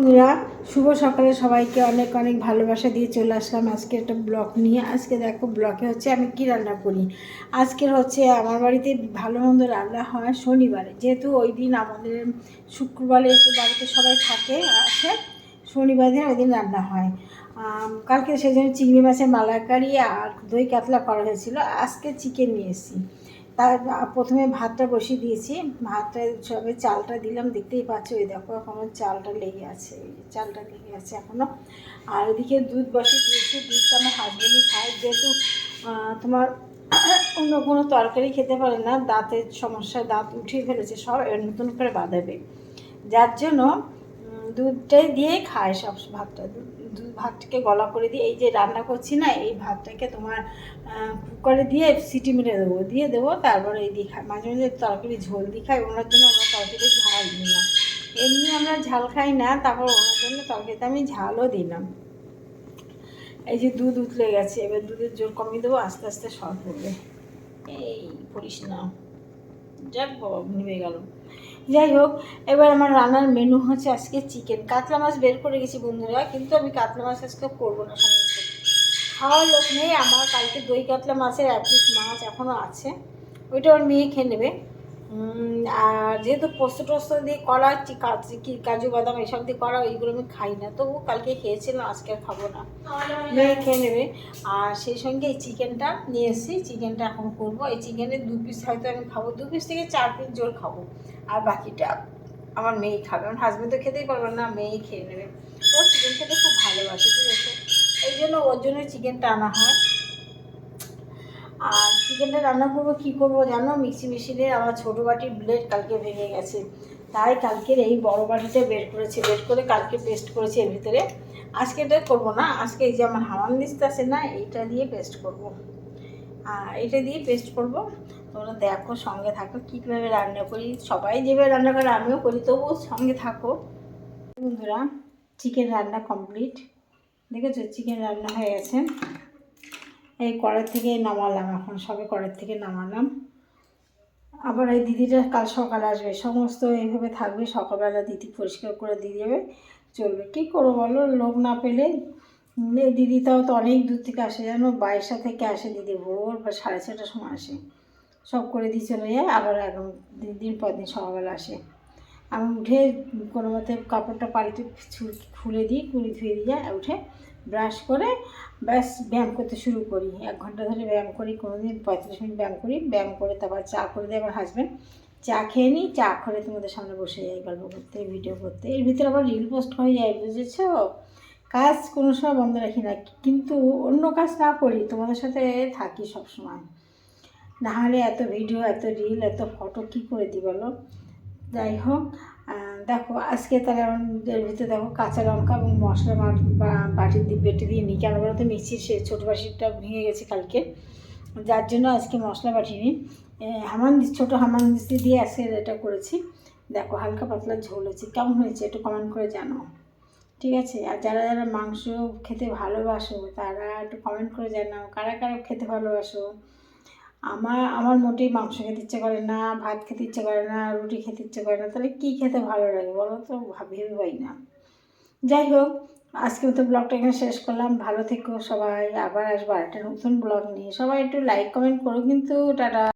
বন্ধুরা, শুভ সকালে সবাইকে অনেক অনেক ভালোবাসা দিয়ে চলে আসলাম আজকে একটা ব্লগ নিয়ে। আজকে দেখো ব্লগে হচ্ছে আমি কি রান্না করি। আজকের হচ্ছে আমার বাড়িতে ভালো মন্দ রান্না হয় শনিবারে, যেহেতু ওই দিন আমাদের শুক্রবারে একটু বাড়িতে সবাই থাকে আসে, শনিবার দিন ওই দিন রান্না হয়। কালকে সেই জন্য চিংড়ি মাছের মালাইকারি আর দই কাতলা করা হয়েছিল। আজকে চিকেন নিয়ে এসেছি। তার প্রথমে ভাতটা বসিয়ে দিয়েছি, ভাতটা সবে চালটা দিলাম, দেখতেই পাচ্ছ ওই দেখো এখনও চালটা লেগে আছে, চালটা লেগে আছে এখনও। আর ওদিকে দুধ বসিয়ে দিয়েছি, দুধটা আমার হাজবেন্ডই খায়, যেহেতু তোমার অন্য কোনো তরকারি খেতে পারে না, দাঁতের সমস্যা, দাঁত উঠিয়ে ফেলেছে, সব নতুন করে বাঁধাবে, যার জন্য দুধটাই দিয়েই খায় সব ভাতটা। ভাতটাকে গলা করে দিয়ে এই যে রান্না করছি না, এই ভাতটাকে তোমার কুকারে দিয়ে সিটি মেরে দেবো, তারপরে এই দিয়ে খাই। মাঝে মাঝে তরকারি ঝোল দিয়ে খাই, ওনার জন্য আমরা তরকারি ঝাল দিই না, এমনি আমরা ঝাল খাই না, তারপর ওনার জন্য তরকারিতে আমি ঝালও দিলাম। এই যে দুধ উতলে গেছে, এবার দুধের জোর কমিয়ে দেবো, আস্তে আস্তে সর পড়বে। এই করিস না, যাক বাবা নেমে গেল। যাই হোক, এবার আমার রান্নার মেনু হচ্ছে আজকে চিকেন। কাতলা মাছ বের করে গেছি বন্ধুরা, কিন্তু আমি কাতলা মাছ আজকে করবো না, সমস্ত খাওয়ার লোক নেই আমার। কালকে দই কাতলা মাছের এক পিস মাছ এখনও আছে, ওইটা আমার মেয়ে খেয়ে নেবে। আর যেহেতু পোস্ত টোস্ত দিয়ে করা, কাজু বাদাম এসব দিয়ে করা, ওইগুলো আমি খাই না, তবু কালকে খেয়েছিলাম, আজকে আর খাবো না, মেয়ে খেয়ে নেবে। আর সেই সঙ্গে এই চিকেনটা নিয়ে এসেছি, চিকেনটা এখন করবো। এই চিকেনের 2 পিস হয়তো আমি খাবো, 2 পিস থেকে 4 পিস জোর খাবো, আর বাকিটা আমার মেয়েই খাবে। আমার হাজব্যান্ড তো খেতেই পারবে না, মেয়েই খেয়ে নেবে। ও চিকেন খেতে খুব ভালোবাসে, ঠিক আছে, এই জন্য ওর জন্য চিকেনটা আনা হয়। আর চিকেনটা রান্না করবো কী করবো জানো, মিক্সি মেশিনে আমার ছোটো বাটির ব্লেড কালকে ভেঙে গেছে, তাই কালকের এই বড় বাটিটা বের করে কালকে পেস্ট করেছি এর ভিতরে। আজকে এটা করবো না, আজকে এই যে আমার হামান দিস্তা আছে না, এইটা দিয়ে পেস্ট করবো। আর এটা দিয়ে পেস্ট করবো। তোমরা দেখো, সঙ্গে থাকো, কীভাবে রান্না করি, সবাই যেভাবে রান্না করে আমিও করি, তবুও সঙ্গে থাকো। বন্ধুরা, চিকেন রান্না কমপ্লিট, দেখেছো চিকেন রান্না হয়ে গেছে। এই কড়াই থেকে নামালাম, এখন সবে কড়াই থেকে নামালাম। আবার এই দিদিটা কাল সকালে আসবে, সমস্ত এইভাবে থাকবে, সকালবেলা দিদি পরিষ্কার করে দিয়ে যাবে, চলবে। কী করবো বলো, লোক না পেলে। দিদিটাও তো অনেক দূর থেকে আসে জানো, 22টা থেকে আসে দিদি, ভোর বা 6:30টার সময় আসে, সব করে দিয়ে চলে যায়, আবার এখন দিন পর দিন সকালবেলা আসে। আমি উঠে কোনো মতে কাপড়টা পাল্টে খুলে দিই, ধুয়ে দিয়ে যায়, উঠে ব্রাশ করে ব্যাস ব্যায়াম করতে শুরু করি। 1 ঘন্টা ধরে ব্যায়াম করি, কোনো দিন 35 মিনিট ব্যায়াম করি, ব্যায়াম করে তারপর চা করে দেয় আমার হাজব্যান্ড, চা খেয়ে নিই, চা করে তোমাদের সামনে বসে যাই গল্প করতে, ভিডিও করতে। এর ভিতরে আবার রিল পোস্ট হয়ে যায়, বুঝেছো, কাজ কোনো সময় বন্ধ রাখি না, কিন্তু অন্য কাজ না করি, তোমাদের সাথে থাকি সব সময়, নাহলে এত ভিডিও, এত রিল, এত ফটো কী করে দিই বলো। যাই হোক, দেখো আজকে তাহলে এর ভিতরে দেখো কাঁচা লঙ্কা এবং মশলা বাটির বেটে দিয়ে নিই, কেন বলো তো, মিক্সির সে ছোটো বাটিটা ভেঙে গেছে কালকে, যার জন্য আজকে মশলা বাটিনি, ছোটো হামানদিস্তি দিয়ে আজকে এটা করেছি। দেখো হালকা পাতলা ঝোল হয়েছে, কেমন হয়েছে একটু কমেন্ট করে জানাও, ঠিক আছে। আর যারা যারা মাংস খেতে ভালোবাসো তারা একটু কমেন্ট করে জানাও, কারা কারা খেতে ভালোবাসো। আমার মোটেই মাংস খেতে ইচ্ছে করে না, ভাত খেতে ইচ্ছে করে না, রুটি খেতে ইচ্ছে করে না, তাহলে কী খেতে ভালো লাগে বলো তো, ভেবে পাই না। যাই হোক, আজকে তো ব্লগটা এখানে শেষ করলাম, ভালো থেকো সবাই, আবার আসবো একটা নতুন ব্লগ নিয়ে। সবাই একটু লাইক কমেন্ট করো কিন্তু, টাটা।